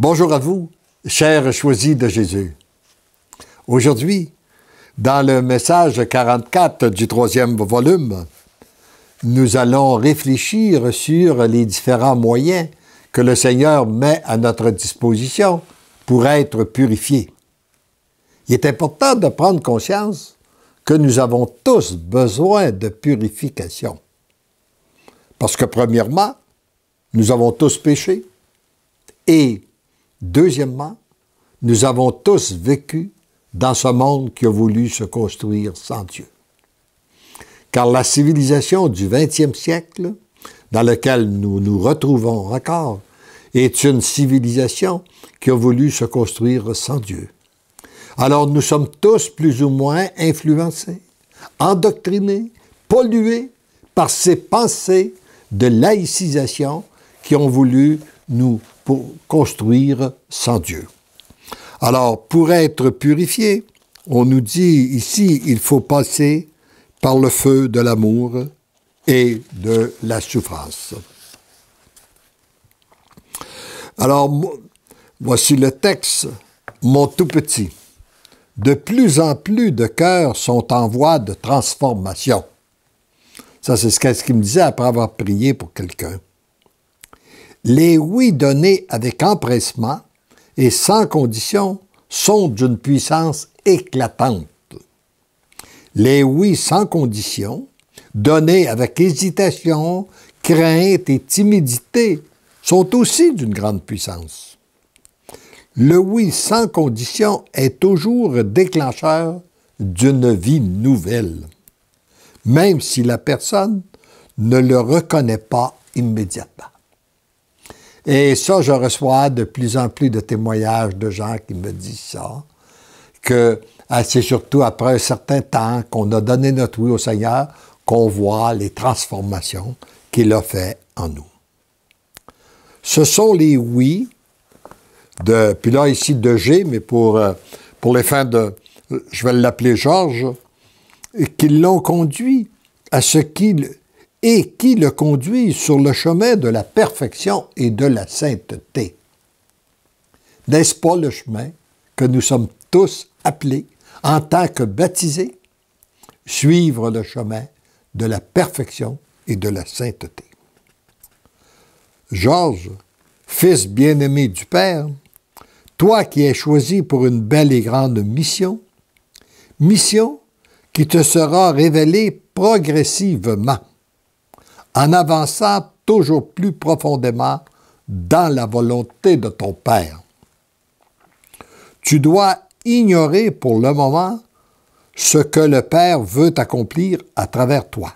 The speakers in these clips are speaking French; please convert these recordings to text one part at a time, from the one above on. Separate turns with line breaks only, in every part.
Bonjour à vous, chers choisis de Jésus. Aujourd'hui, dans le message 44 du 3e volume, nous allons réfléchir sur les différents moyens que le Seigneur met à notre disposition pour être purifiés. Il est important de prendre conscience que nous avons tous besoin de purification. Parce que premièrement, nous avons tous péché et deuxièmement, nous avons tous vécu dans ce monde qui a voulu se construire sans Dieu. Car la civilisation du 20e siècle, dans laquelle nous nous retrouvons encore, est une civilisation qui a voulu se construire sans Dieu. Alors nous sommes tous plus ou moins influencés, endoctrinés, pollués par ces pensées de laïcisation qui ont voulu nous construire sans Dieu. Alors, pour être purifié, on nous dit ici, il faut passer par le feu de l'amour et de la souffrance. Alors, voici le texte, mon tout petit. De plus en plus de cœurs sont en voie de transformation. Ça, c'est ce qu'il me disait après avoir prié pour quelqu'un. Les oui donnés avec empressement et sans condition sont d'une puissance éclatante. Les oui sans condition, donnés avec hésitation, crainte et timidité, sont aussi d'une grande puissance. Le oui sans condition est toujours déclencheur d'une vie nouvelle, même si la personne ne le reconnaît pas immédiatement. Et ça, je reçois de plus en plus de témoignages de gens qui me disent ça, que c'est surtout après un certain temps qu'on a donné notre oui au Seigneur qu'on voit les transformations qu'il a fait en nous. Ce sont les oui, puis là ici de G, mais pour les fins de, je vais l'appeler Georges, qui l'ont conduit à ce qu'il et qui le conduit sur le chemin de la perfection et de la sainteté. N'est-ce pas le chemin que nous sommes tous appelés, en tant que baptisés, suivre le chemin de la perfection et de la sainteté? Georges, fils bien-aimé du Père, toi qui es choisi pour une belle et grande mission qui te sera révélée progressivement, en avançant toujours plus profondément dans la volonté de ton Père. Tu dois ignorer pour le moment ce que le Père veut accomplir à travers toi.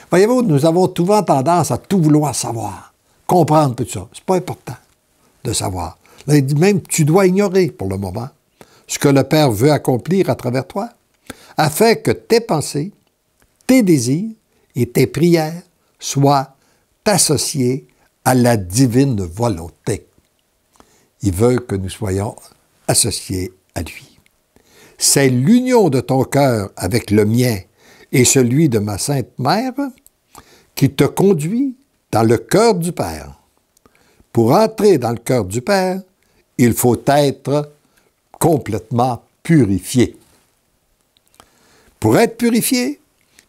Voyez-vous, nous avons souvent tendance à tout vouloir savoir, comprendre tout ça. C'est pas important de savoir. Là, il dit même, tu dois ignorer pour le moment ce que le Père veut accomplir à travers toi, afin que tes pensées, tes désirs et tes prières soient associés à la divine volonté. Il veut que nous soyons associés à lui. C'est l'union de ton cœur avec le mien et celui de ma Sainte Mère qui te conduit dans le cœur du Père. Pour entrer dans le cœur du Père, il faut être complètement purifié. Pour être purifié,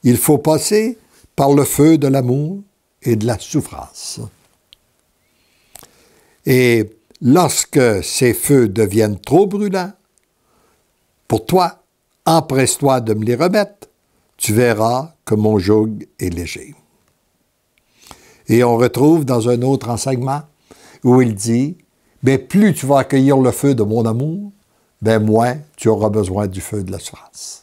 il faut passer par le feu de l'amour et de la souffrance. Et lorsque ces feux deviennent trop brûlants, pour toi, empresse-toi de me les remettre, tu verras que mon joug est léger. Et on retrouve dans un autre enseignement où il dit, bien, plus tu vas accueillir le feu de mon amour, bien, moins tu auras besoin du feu de la souffrance.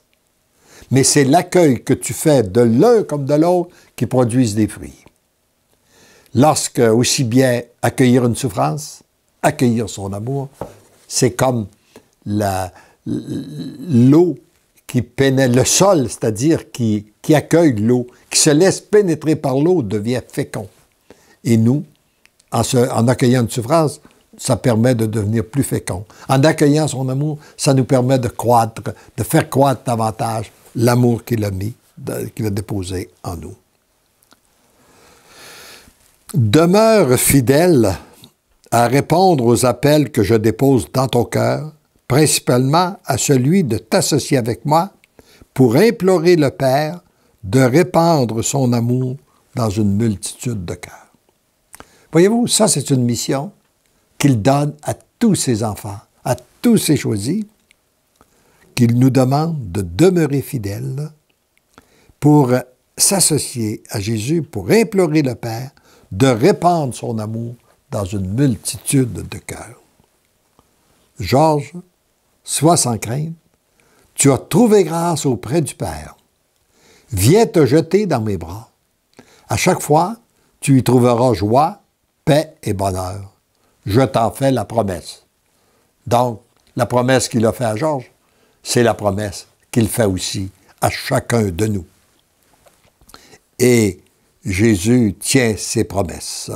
Mais c'est l'accueil que tu fais de l'un comme de l'autre qui produisent des fruits. Lorsque, aussi bien accueillir une souffrance, accueillir son amour, c'est comme l'eau qui pénètre, le sol, c'est-à-dire qui accueille l'eau, qui se laisse pénétrer par l'eau, devient fécond. Et nous, en accueillant une souffrance, ça permet de devenir plus fécond. En accueillant son amour, ça nous permet de croître, de faire croître davantage l'amour qu'il a mis, qu'il a déposé en nous. Demeure fidèle à répondre aux appels que je dépose dans ton cœur, principalement à celui de t'associer avec moi pour implorer le Père de répandre son amour dans une multitude de cœurs. Voyez-vous, ça c'est une mission qu'il donne à tous ses enfants, à tous ses choisis, qu'il nous demande de demeurer fidèles pour s'associer à Jésus, pour implorer le Père de répandre son amour dans une multitude de cœurs. Georges, sois sans crainte, tu as trouvé grâce auprès du Père. Viens te jeter dans mes bras. À chaque fois, tu y trouveras joie, paix et bonheur. Je t'en fais la promesse. Donc, la promesse qu'il a faite à Georges, c'est la promesse qu'il fait aussi à chacun de nous. Et Jésus tient ses promesses.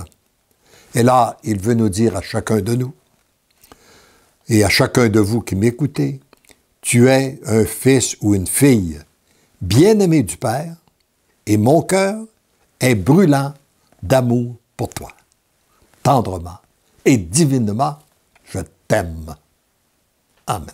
Et là, il veut nous dire à chacun de nous, et à chacun de vous qui m'écoutez, tu es un fils ou une fille bien-aimé du Père, et mon cœur est brûlant d'amour pour toi. Tendrement et divinement, je t'aime. Amen.